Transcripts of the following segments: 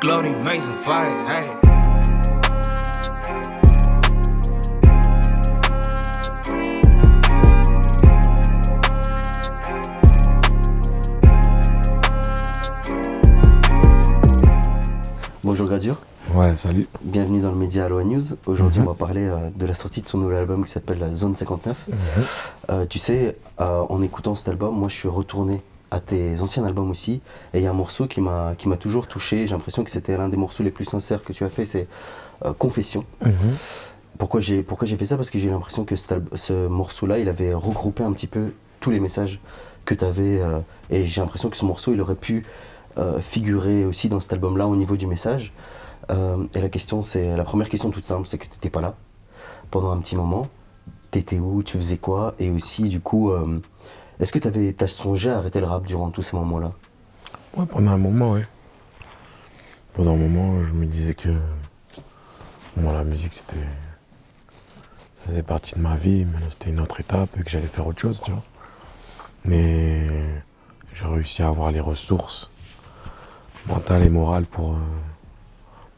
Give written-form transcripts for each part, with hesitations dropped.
Glory Mason fire, hey. Bonjour Gradure. Ouais, salut. Bienvenue dans le média Aloha News. Aujourd'hui, on va parler de la sortie de son nouvel album qui s'appelle Zone 59. Tu sais, en écoutant cet album, moi je suis retourné à tes anciens albums aussi. Et il y a un morceau qui m'a toujours touché. J'ai l'impression que c'était l'un des morceaux les plus sincères que tu as fait, c'est Confession. Pourquoi j'ai fait ça? Parce que j'ai l'impression que ce morceau-là, il avait regroupé un petit peu tous les messages que tu avais. Et j'ai l'impression que ce morceau, il aurait pu figurer aussi dans cet album-là au niveau du message. Et la première question toute simple, c'est que tu n'étais pas là pendant un petit moment. Tu étais où? Tu faisais quoi? Et aussi, du coup, est-ce que tu as songé à arrêter le rap durant tous ces moments-là? Ouais, pendant un moment, ouais. Pendant un moment, je me disais que la musique, ça faisait partie de ma vie, mais c'était une autre étape et que j'allais faire autre chose, tu vois. Mais j'ai réussi à avoir les ressources mentales et morales pour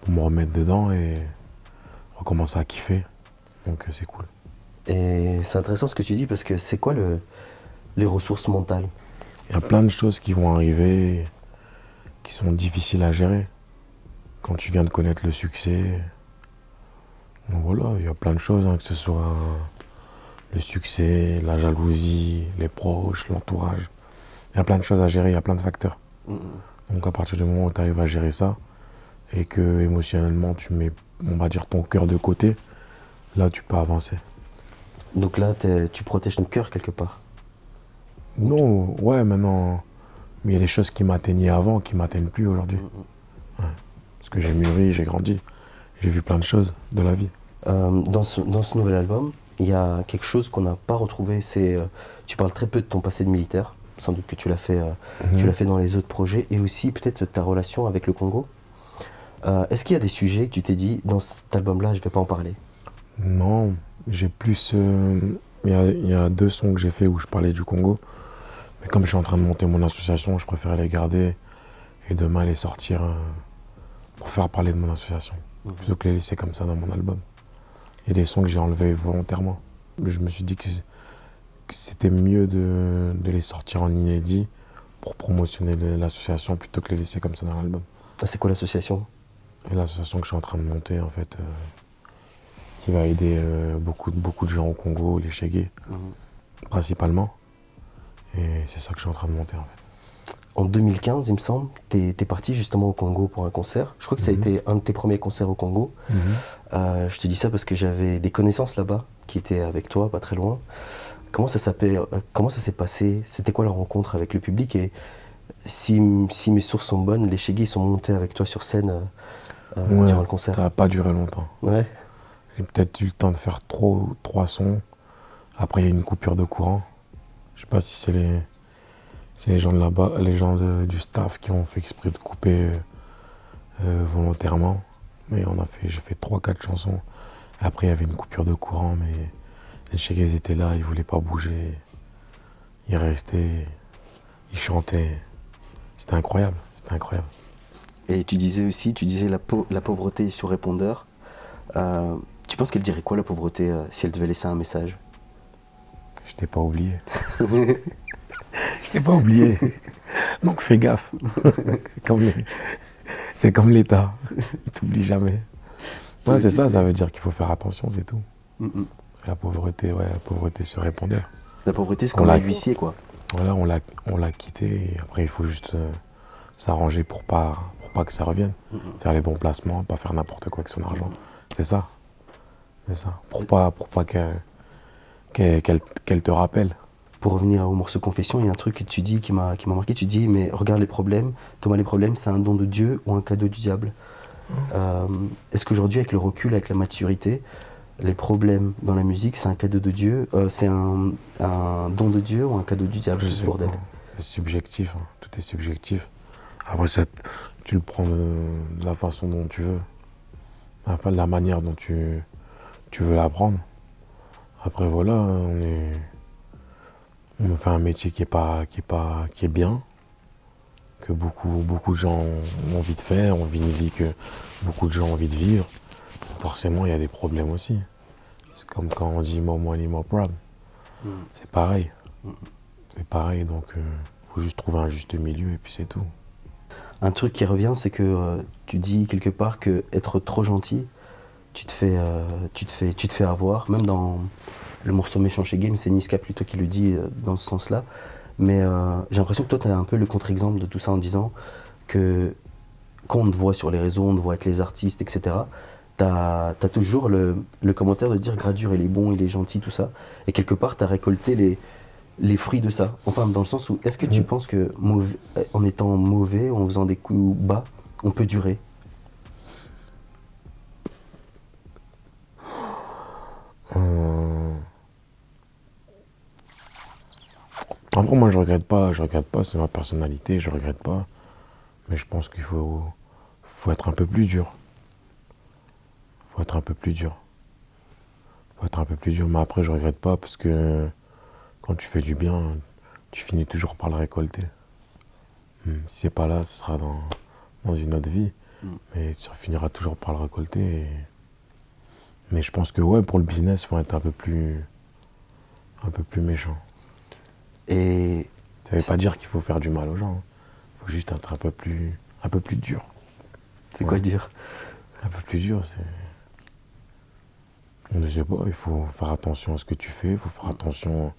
me remettre dedans et recommencer à kiffer. Donc c'est cool. Et c'est intéressant ce que tu dis parce que c'est quoi les ressources mentales? Il y a plein de choses qui vont arriver qui sont difficiles à gérer quand tu viens de connaître le succès. Donc voilà, il y a plein de choses, que ce soit le succès, la jalousie, les proches, l'entourage. Il y a plein de choses à gérer, il y a plein de facteurs. Donc à partir du moment où tu arrives à gérer ça et que émotionnellement tu mets, on va dire, ton cœur de côté, là tu peux avancer. Donc là, tu protèges ton cœur quelque part? Non, ouais, maintenant, mais il y a des choses qui m'atteignaient avant, qui ne m'atteignent plus aujourd'hui. Ouais. Parce que j'ai mûri, j'ai grandi, j'ai vu plein de choses de la vie. Dans ce nouvel album, il y a quelque chose qu'on n'a pas retrouvé, c'est tu parles très peu de ton passé de militaire, sans doute que tu l'as fait dans les autres projets, et aussi peut-être ta relation avec le Congo. Est-ce qu'il y a des sujets que tu t'es dit, dans cet album-là, je ne vais pas en parler? Non, j'ai plus... Il y a 2 sons que j'ai fait où je parlais du Congo, mais comme je suis en train de monter mon association, je préfère les garder et demain les sortir pour faire parler de mon association, plutôt que les laisser comme ça dans mon album. Il y a des sons que j'ai enlevés volontairement. Je me suis dit que c'était mieux de les sortir en inédit pour promotionner l'association plutôt que les laisser comme ça dans l'album. C'est quoi l'association? L'association que je suis en train de monter, en fait, qui va aider beaucoup de gens au Congo, les Chégués, principalement. Et c'est ça que je suis en train de monter, en fait. En 2015, il me semble, t'es parti justement au Congo pour un concert. Je crois que ça a été un de tes premiers concerts au Congo. Je te dis ça parce que j'avais des connaissances là-bas qui étaient avec toi, pas très loin. Comment ça s'est passé? C'était quoi la rencontre avec le public? Et si mes sources sont bonnes, les Chégués sont montés avec toi sur scène durant le concert. Ça n'a pas duré longtemps. Ouais. J'ai peut-être eu le temps de faire 3 sons. Après, il y a une coupure de courant. Je sais pas si c'est les gens de là-bas, les gens du staff qui ont fait exprès de couper volontairement. Mais j'ai fait 3-4 chansons. Après, il y avait une coupure de courant, mais les Chégués étaient là, ils voulaient pas bouger. Ils restaient, ils chantaient. C'était incroyable, c'était incroyable. Et tu disais la pauvreté sur répondeur. Tu penses qu'elle dirait quoi, la pauvreté, si elle devait laisser un message? Je t'ai pas oublié. Je t'ai pas oublié. Donc fais gaffe. C'est comme l'État. Il t'oublie jamais. Ouais, c'est ça veut dire qu'il faut faire attention, c'est tout. La pauvreté se répondait. La pauvreté, c'est comme un huissier, quoi. Voilà, on l'a quitté et après il faut juste s'arranger pour pas que ça revienne. Faire les bons placements, pas faire n'importe quoi avec son argent. C'est ça. C'est ça. Pour pas qu'elle te rappelle. Pour revenir au morceau Confession, il y a un truc que tu dis qui m'a marqué. Tu dis, mais regarde les problèmes. Thomas, les problèmes, c'est un don de Dieu ou un cadeau du diable. Est-ce qu'aujourd'hui, avec le recul, avec la maturité, les problèmes dans la musique, c'est un cadeau de Dieu, c'est un don de Dieu ou un cadeau du diable, ce bordel? C'est subjectif, tout est subjectif. Après, ça, tu le prends de la façon dont tu veux. Enfin, de la manière dont tu veux l'apprendre. Après, voilà, on fait un métier qui est bien. que beaucoup de gens ont envie de faire, on vit une vie que beaucoup de gens ont envie de vivre. Forcément, il y a des problèmes aussi. C'est comme quand on dit more money, more problem. C'est pareil. C'est pareil, donc faut juste trouver un juste milieu et puis c'est tout. Un truc qui revient, c'est que tu dis quelque part que être trop gentil, tu te fais avoir. Même dans le morceau Méchant chez Game, c'est Niska plutôt qui le dit dans ce sens-là. Mais j'ai l'impression que toi, tu as un peu le contre-exemple de tout ça en disant que quand on te voit sur les réseaux, on te voit avec les artistes, etc., t'as toujours le commentaire de dire Gradure, il est bon, il est gentil, tout ça. Et quelque part, t'as récolté les fruits de ça. Enfin, dans le sens où, est-ce que tu penses que en étant mauvais, en faisant des coups bas, on peut durer? Après, moi, je regrette pas, c'est ma personnalité, je regrette pas. Mais je pense qu'il faut être un peu plus dur. Faut être un peu plus dur. Mais après, je regrette pas parce que quand tu fais du bien, tu finis toujours par le récolter. Si c'est pas là, ce sera dans une autre vie. Mais tu finiras toujours par le récolter. Mais je pense que ouais, pour le business, il faut être un peu plus méchant. Et ça veut pas dire qu'il faut faire du mal aux gens. Il faut juste être un peu plus dur. C'est quoi dur? Un peu plus dur, c'est... Je sais pas, il faut faire attention à ce que tu fais, il faut faire attention,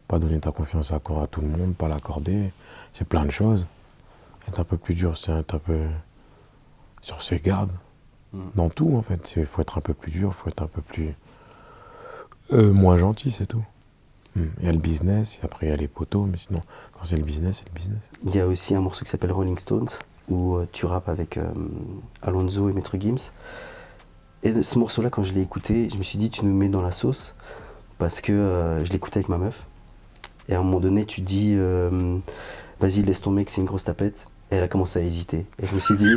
pas donner ta confiance à tout le monde, pas l'accorder. C'est plein de choses. Être un peu plus dur, c'est être un peu sur ses gardes. Dans tout, en fait. Il faut être un peu plus dur, il faut être un peu plus... moins gentil, c'est tout. Il y a le business, et après il y a les poteaux, mais sinon, quand c'est le business, c'est le business. Il y a aussi un morceau qui s'appelle Rolling Stones, où tu rappes avec Alonso et Maître Gims. Et ce morceau-là, quand je l'ai écouté, je me suis dit, tu nous mets dans la sauce, parce que je l'écoutais avec ma meuf. Et à un moment donné, tu dis, vas-y, laisse tomber que c'est une grosse tapette. Et elle a commencé à hésiter. Et je me suis dit,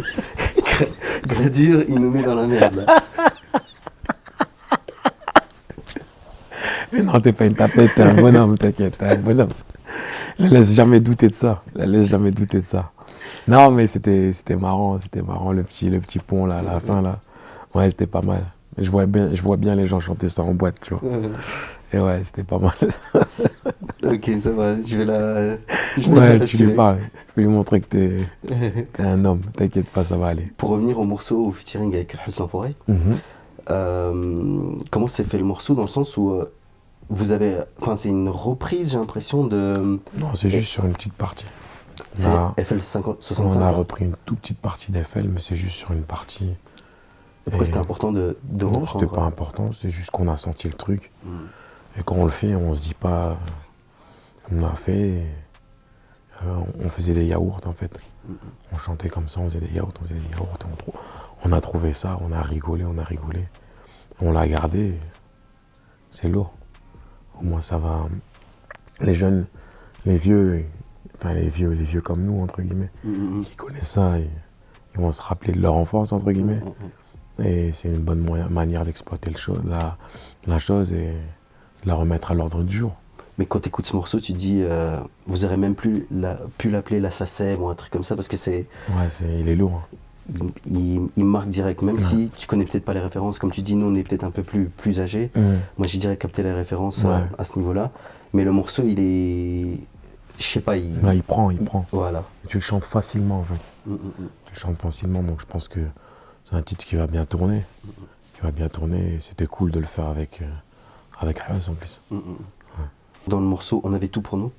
Gradure, il nous met dans la merde, là. Mais non, t'es pas une tapette, t'es un bonhomme, t'inquiète, t'es un bonhomme. La laisse jamais douter de ça, Non, mais c'était marrant, le petit pont là, à la fin là. Ouais, c'était pas mal. Je vois bien les gens chanter ça en boîte, tu vois. Et ouais, c'était pas mal. Ok, ça va, je vais la... Ouais, tu lui parles, tu peux lui montrer que t'es un homme, t'inquiète pas, ça va aller. Pour revenir au morceau, au featuring avec Hustle Forêt, comment s'est fait le morceau dans le sens où vous avez... Enfin, c'est une reprise, j'ai l'impression, de... Non, c'est juste sur une petite partie. C'est FL 65. On a repris une toute petite partie d'FL, mais c'est juste sur une partie. Pourquoi c'était important de reprendre? Non, c'était pas important, c'est juste qu'on a senti le truc. Et quand on le fait, on se dit pas... On a fait... on faisait des yaourts, en fait. On chantait comme ça, on faisait des yaourts. On a trouvé ça, on a rigolé. On l'a gardé. C'est lourd. Au moins, ça va... Les jeunes, les vieux comme nous, entre guillemets, qui connaissent ça, ils vont se rappeler de leur enfance, entre guillemets. Et c'est une bonne manière d'exploiter la chose et de la remettre à l'ordre du jour. Mais quand tu écoutes ce morceau, tu dis, vous aurez même pu l'appeler la SACEM ou un truc comme ça, parce que c'est... Ouais, il est lourd. Il marque direct, même si tu connais peut-être pas les références. Comme tu dis, nous on est peut-être un peu plus âgés. Moi j'ai direct capté les références à ce niveau-là. Mais le morceau, il est... Je sais pas, il... Ouais, il prend. Voilà. Tu le chantes facilement, en fait. Tu le chantes facilement, donc je pense que c'est un titre qui va bien tourner. Et c'était cool de le faire avec Hus en plus. Dans le morceau On avait tout pour nous,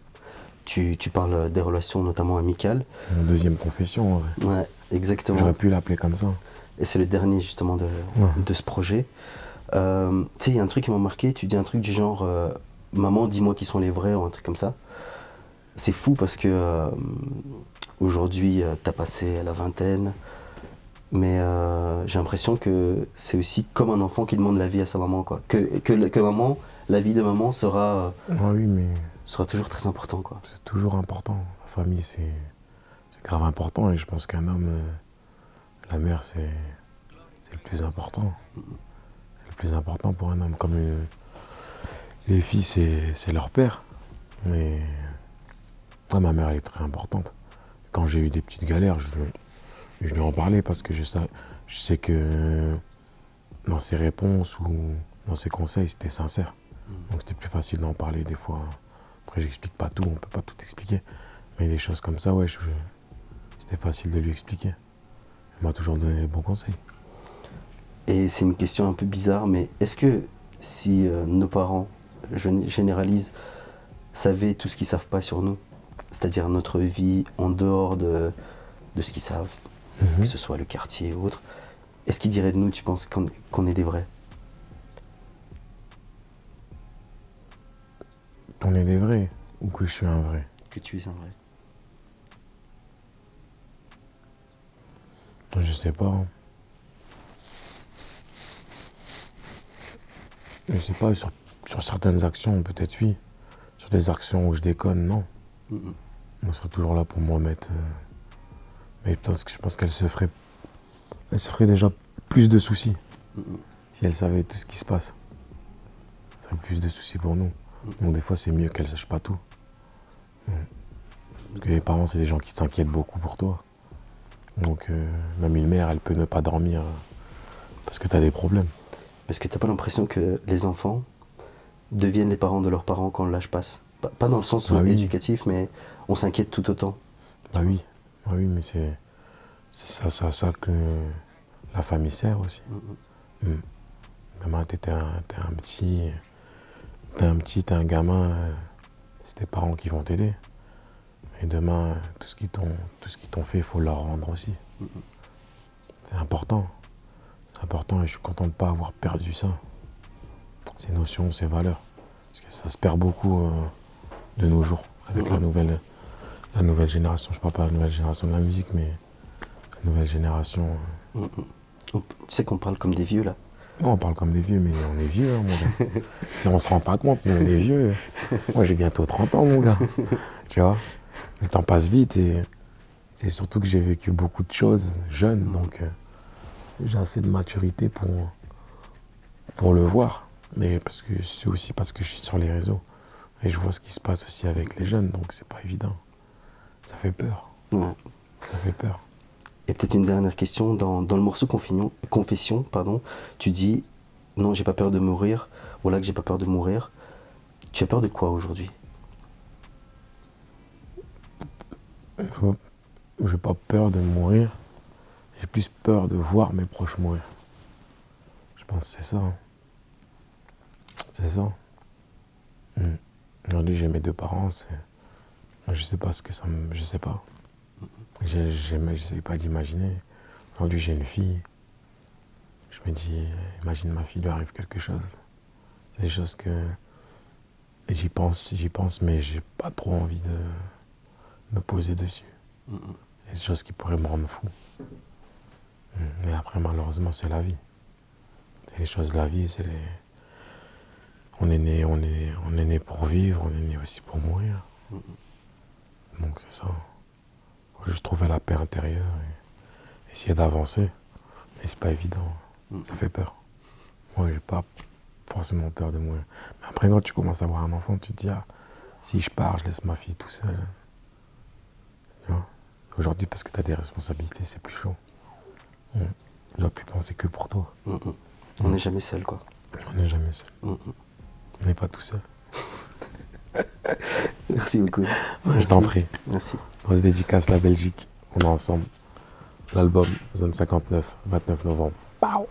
tu parles des relations notamment amicales. Mon deuxième confession, en vrai. Ouais, exactement. J'aurais pu l'appeler comme ça. Et c'est le dernier justement de ce projet. Tu sais, il y a un truc qui m'a marqué, tu dis un truc du genre maman, dis-moi qui sont les vrais, ou un truc comme ça. C'est fou parce que aujourd'hui, t'as passé la vingtaine, mais j'ai l'impression que c'est aussi comme un enfant qui demande la vie à sa maman, quoi. Que maman, la vie de maman sera toujours très important, quoi. C'est toujours important. La famille, c'est grave important, et je pense qu'un homme, la mère, c'est le plus important. C'est le plus important pour un homme. Comme les filles, c'est leur père. Mais moi, ma mère, elle est très importante. quand j'ai eu des petites galères, je lui en parlais parce que je sais que dans ses réponses ou dans ses conseils, c'était sincère. Donc c'était plus facile d'en parler des fois. Après, j'explique pas tout, on peut pas tout expliquer. Mais des choses comme ça, ouais, c'était facile de lui expliquer. Il m'a toujours donné des bons conseils. Et c'est une question un peu bizarre, mais est-ce que si nos parents, je généralise, savaient tout ce qu'ils savent pas sur nous, c'est-à-dire notre vie en dehors de ce qu'ils savent, que ce soit le quartier ou autre, est-ce qu'ils diraient de nous, tu penses, qu'on est des vrais? On est des vrais ou que je suis un vrai? Que tu es un vrai. Je sais pas. Je sais pas, sur certaines actions, peut-être oui. Sur des actions où je déconne, non. On serait toujours là pour me remettre. Mais je pense qu'elle se ferait déjà plus de soucis. Si elle savait tout ce qui se passe. Ça serait plus de soucis pour nous. Donc des fois, c'est mieux qu'elle sache pas tout. Parce que les parents, c'est des gens qui s'inquiètent beaucoup pour toi. Donc même une mère, elle peut ne pas dormir parce que tu as des problèmes. Parce que t'as pas l'impression que les enfants deviennent les parents de leurs parents quand l'âge passe? Pas dans le sens éducatif, mais on s'inquiète tout autant. Bah oui, mais c'est ça que la famille sert aussi. Demain, t'es un gamin, c'est tes parents qui vont t'aider. Et demain, tout ce qu'ils t'ont fait, il faut leur rendre aussi. C'est important. C'est important et je suis content de ne pas avoir perdu ça. Ces notions, ces valeurs. Parce que ça se perd beaucoup de nos jours avec la nouvelle génération. Je ne parle pas de la nouvelle génération de la musique, mais la nouvelle génération. Tu sais qu'on parle comme des vieux là. Non, on parle comme des vieux, mais on est vieux, hein, mon gars. Si on se rend pas compte, mais on est vieux. Moi, j'ai bientôt 30 ans, mon gars. Tu vois, le temps passe vite et c'est surtout que j'ai vécu beaucoup de choses jeune, donc j'ai assez de maturité pour le voir. Mais c'est aussi parce que je suis sur les réseaux et je vois ce qui se passe aussi avec les jeunes, donc c'est pas évident. Ça fait peur. Ouais. Ça fait peur. Et peut-être une dernière question, dans le morceau Confession, tu dis « Non, j'ai pas peur de mourir », voilà que j'ai pas peur de mourir. Tu as peur de quoi aujourd'hui? J'ai pas peur de mourir, j'ai plus peur de voir mes proches mourir. Je pense que c'est ça. C'est ça. Aujourd'hui, j'ai mes deux parents, je sais pas ce que ça me... Je sais pas. J'essaie pas d'imaginer. Aujourd'hui, j'ai une fille. Je me dis, imagine ma fille lui arrive quelque chose. C'est des choses que... Et j'y pense, mais j'ai pas trop envie de me poser dessus. C'est des choses qui pourraient me rendre fou. Mais après, malheureusement, c'est la vie. C'est les choses de la vie, c'est les... On est né pour vivre, on est né aussi pour mourir. Donc c'est ça. Faut juste trouver la paix intérieure et essayer d'avancer. Mais c'est pas évident. Ça fait peur. Moi, j'ai pas forcément peur de mourir. Mais après, quand tu commences à avoir un enfant, tu te dis, ah, si je pars, je laisse ma fille tout seul. Tu vois? Aujourd'hui, parce que tu as des responsabilités, c'est plus chaud. Tu dois plus penser que pour toi. On n'est jamais seul, quoi. On n'est jamais seul. On n'est pas tout seul. Merci beaucoup. Je t'en prie. Merci. On se dédicace la Belgique. On est ensemble. L'album Zone 59, 29 novembre. Pow!